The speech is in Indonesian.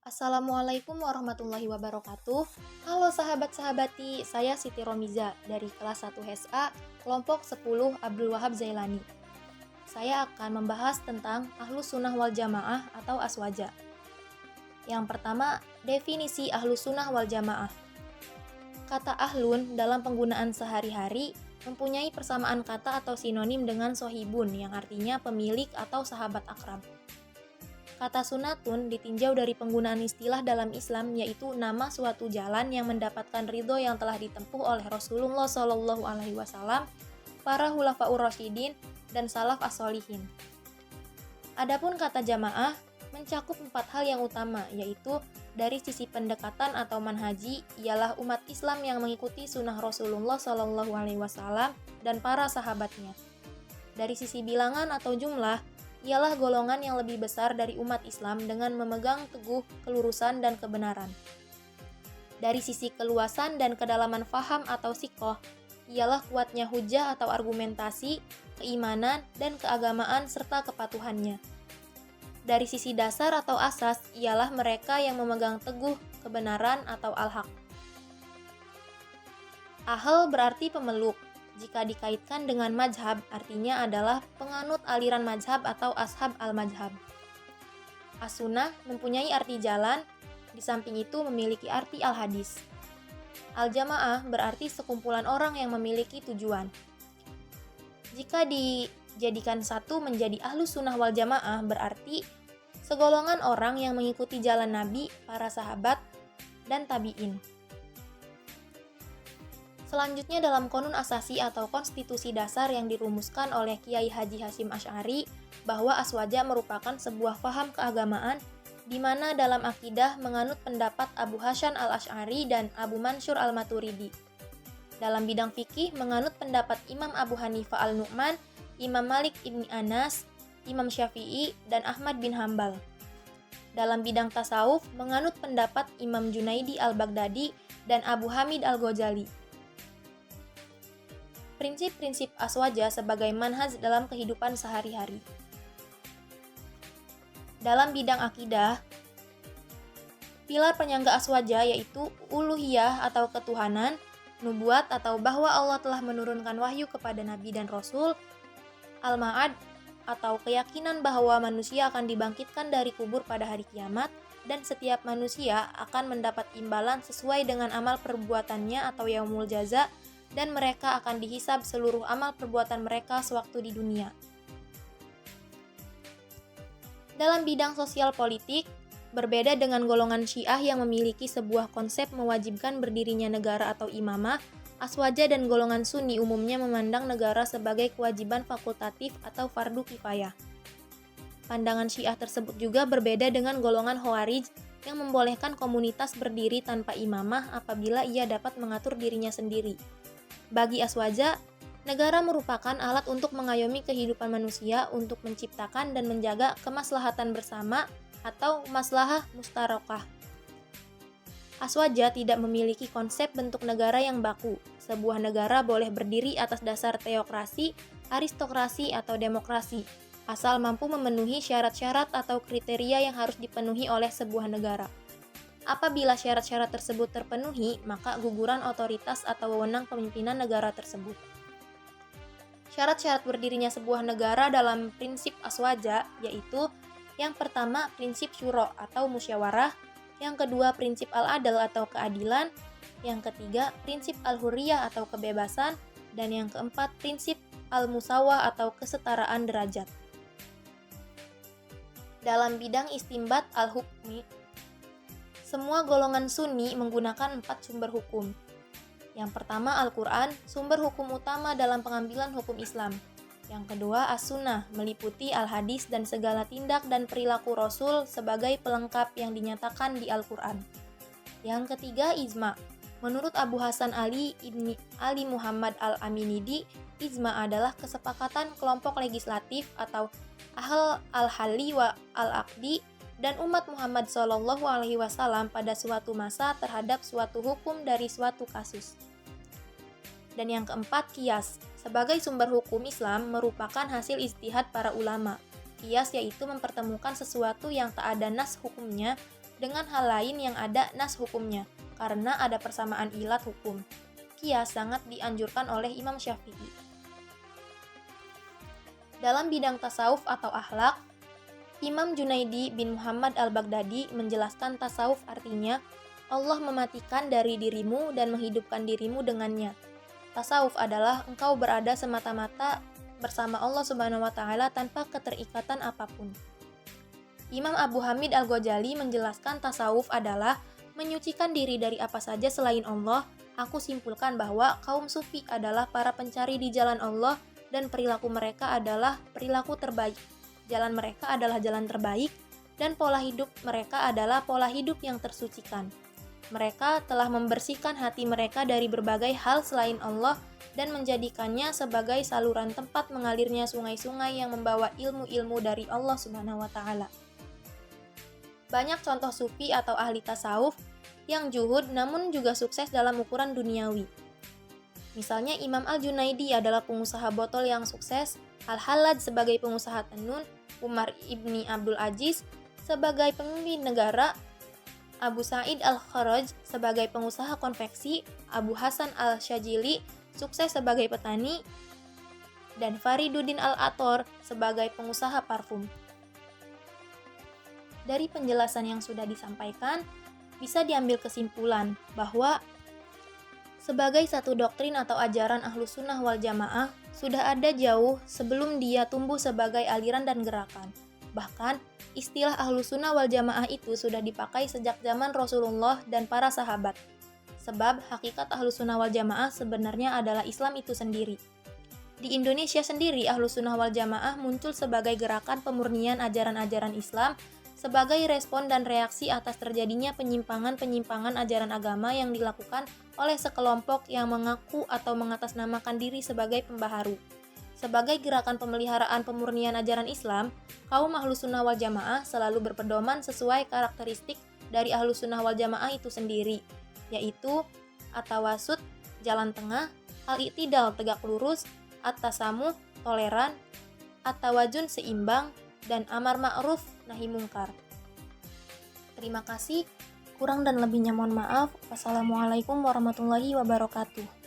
Assalamualaikum warahmatullahi wabarakatuh. Halo sahabat-sahabati, saya Siti Romiza dari kelas 1 HSA, kelompok 10 Abdul Wahab Zailani. Saya akan membahas tentang Ahlus Sunnah wal Jamaah atau Aswaja. Yang pertama, definisi Ahlus Sunnah wal Jamaah. Kata ahlun dalam penggunaan sehari-hari mempunyai persamaan kata atau sinonim dengan sohibun yang artinya pemilik atau sahabat akrab. Kata sunatun ditinjau dari penggunaan istilah dalam Islam, yaitu nama suatu jalan yang mendapatkan ridho yang telah ditempuh oleh Rasulullah SAW, para Khulafaur Rasyidin, dan salaf as-solihin. Adapun kata jamaah mencakup 4 hal yang utama, yaitu dari sisi pendekatan atau manhaji ialah umat Islam yang mengikuti sunnah Rasulullah SAW dan para sahabatnya. Dari sisi bilangan atau jumlah ialah golongan yang lebih besar dari umat Islam dengan memegang teguh kelurusan dan kebenaran. Dari sisi keluasan dan kedalaman faham atau sikoh, ialah kuatnya hujah atau argumentasi, keimanan, dan keagamaan serta kepatuhannya. Dari sisi dasar atau asas, ialah mereka yang memegang teguh kebenaran atau al-haq. Ahl berarti pemeluk. Jika dikaitkan dengan mazhab, artinya adalah penganut aliran mazhab atau ashab al-mazhab. As-sunnah mempunyai arti jalan, di samping itu memiliki arti al-hadis. Al-jamaah berarti sekumpulan orang yang memiliki tujuan. Jika dijadikan satu menjadi Ahlus Sunnah wal Jamaah berarti segolongan orang yang mengikuti jalan Nabi, para sahabat, dan tabi'in. Selanjutnya dalam Qonun Asasi atau konstitusi dasar yang dirumuskan oleh Kiai Haji Hasyim Asy'ari bahwa aswaja merupakan sebuah faham keagamaan di mana dalam akidah menganut pendapat Abu Hasan al-Asy'ari dan Abu Mansur al-Maturidi. Dalam bidang fikih menganut pendapat Imam Abu Hanifah al-Nu'man, Imam Malik ibni Anas, Imam Syafi'i, dan Ahmad bin Hambal. Dalam bidang tasawuf menganut pendapat Imam Junaidi al-Baghdadi dan Abu Hamid al-Ghazali. Prinsip-prinsip aswaja sebagai manhaj dalam kehidupan sehari-hari. Dalam bidang akidah, pilar penyangga aswaja yaitu uluhiyah atau ketuhanan, nubuat atau bahwa Allah telah menurunkan wahyu kepada nabi dan rasul, al-ma'ad atau keyakinan bahwa manusia akan dibangkitkan dari kubur pada hari kiamat, dan setiap manusia akan mendapat imbalan sesuai dengan amal perbuatannya atau yaumul jaza, dan mereka akan dihisab seluruh amal perbuatan mereka sewaktu di dunia. Dalam bidang sosial politik, berbeda dengan golongan Syiah yang memiliki sebuah konsep mewajibkan berdirinya negara atau imamah, aswaja dan golongan Sunni umumnya memandang negara sebagai kewajiban fakultatif atau fardu kifayah. Pandangan Syiah tersebut juga berbeda dengan golongan Khawarij yang membolehkan komunitas berdiri tanpa imamah apabila ia dapat mengatur dirinya sendiri. Bagi aswaja, negara merupakan alat untuk mengayomi kehidupan manusia untuk menciptakan dan menjaga kemaslahatan bersama atau maslahah mustarokah. Aswaja tidak memiliki konsep bentuk negara yang baku. Sebuah negara boleh berdiri atas dasar teokrasi, aristokrasi, atau demokrasi, asal mampu memenuhi syarat-syarat atau kriteria yang harus dipenuhi oleh sebuah negara. Apabila syarat-syarat tersebut terpenuhi, maka guguran otoritas atau wewenang pemimpinan negara tersebut. Syarat-syarat berdirinya sebuah negara dalam prinsip aswaja yaitu yang pertama prinsip syuro atau musyawarah, yang kedua prinsip al-adl atau keadilan, yang ketiga prinsip al-hurriyah atau kebebasan, dan yang keempat prinsip al-musawah atau kesetaraan derajat. Dalam bidang istimbat al-hukmi, semua golongan Sunni menggunakan 4 sumber hukum. Yang pertama Al-Quran, sumber hukum utama dalam pengambilan hukum Islam. Yang kedua As-Sunnah, meliputi Al-Hadis dan segala tindak dan perilaku Rasul sebagai pelengkap yang dinyatakan di Al-Quran. Yang ketiga Ijma. Menurut Abu Hasan Ali ibni Ali Muhammad al-Aminidi, Ijma adalah kesepakatan kelompok legislatif atau Ahl al-Halli wa al-Aqdi dan umat Muhammad SAW pada suatu masa terhadap suatu hukum dari suatu kasus. Dan yang keempat, qiyas. Sebagai sumber hukum Islam merupakan hasil ijtihad para ulama. Qiyas yaitu mempertemukan sesuatu yang tak ada nas hukumnya dengan hal lain yang ada nas hukumnya, karena ada persamaan ilat hukum. Qiyas sangat dianjurkan oleh Imam Syafi'i. Dalam bidang tasawuf atau akhlak, Imam Junaidi bin Muhammad al-Baghdadi menjelaskan tasawuf artinya Allah mematikan dari dirimu dan menghidupkan dirimu dengannya. Tasawuf adalah engkau berada semata-mata bersama Allah Subhanahu wa taala tanpa keterikatan apapun. Imam Abu Hamid Al-Ghazali menjelaskan tasawuf adalah menyucikan diri dari apa saja selain Allah. Aku simpulkan bahwa kaum sufi adalah para pencari di jalan Allah dan perilaku mereka adalah perilaku terbaik. Jalan mereka adalah jalan terbaik dan pola hidup mereka adalah pola hidup yang tersucikan. Mereka telah membersihkan hati mereka dari berbagai hal selain Allah dan menjadikannya sebagai saluran tempat mengalirnya sungai-sungai yang membawa ilmu-ilmu dari Allah Subhanahu wa taala. Banyak contoh sufi atau ahli tasawuf yang juhud namun juga sukses dalam ukuran duniawi. Misalnya Imam Al-Junaidi adalah pengusaha botol yang sukses, Al-Hallaj sebagai pengusaha tenun, Umar ibni Abdul Aziz sebagai pemimpin negara, Abu Sa'id Al-Kharaj sebagai pengusaha konveksi, Abu Hasan Al-Syajili sukses sebagai petani, dan Fariduddin Al-Athor sebagai pengusaha parfum. Dari penjelasan yang sudah disampaikan, bisa diambil kesimpulan bahwa sebagai satu doktrin atau ajaran Ahlus Sunnah wal Jamaah sudah ada jauh sebelum dia tumbuh sebagai aliran dan gerakan. Bahkan, istilah Ahlus Sunnah wal Jamaah itu sudah dipakai sejak zaman Rasulullah dan para sahabat. Sebab hakikat Ahlus Sunnah wal Jamaah sebenarnya adalah Islam itu sendiri. Di Indonesia sendiri, Ahlus Sunnah wal Jamaah muncul sebagai gerakan pemurnian ajaran-ajaran Islam sebagai respon dan reaksi atas terjadinya penyimpangan-penyimpangan ajaran agama yang dilakukan oleh sekelompok yang mengaku atau mengatasnamakan diri sebagai pembaharu. Sebagai gerakan pemeliharaan pemurnian ajaran Islam, kaum Ahlus Sunnah wal Jamaah selalu berpedoman sesuai karakteristik dari Ahlus Sunnah wal Jamaah itu sendiri, yaitu at-tawasut, jalan tengah, al-i'tidal, tegak lurus, at-tasamuh, toleran, at-tawazun, seimbang, dan amar ma'ruf, nahi mungkar. Terima kasih, kurang dan lebihnya mohon maaf. Wassalamualaikum warahmatullahi wabarakatuh.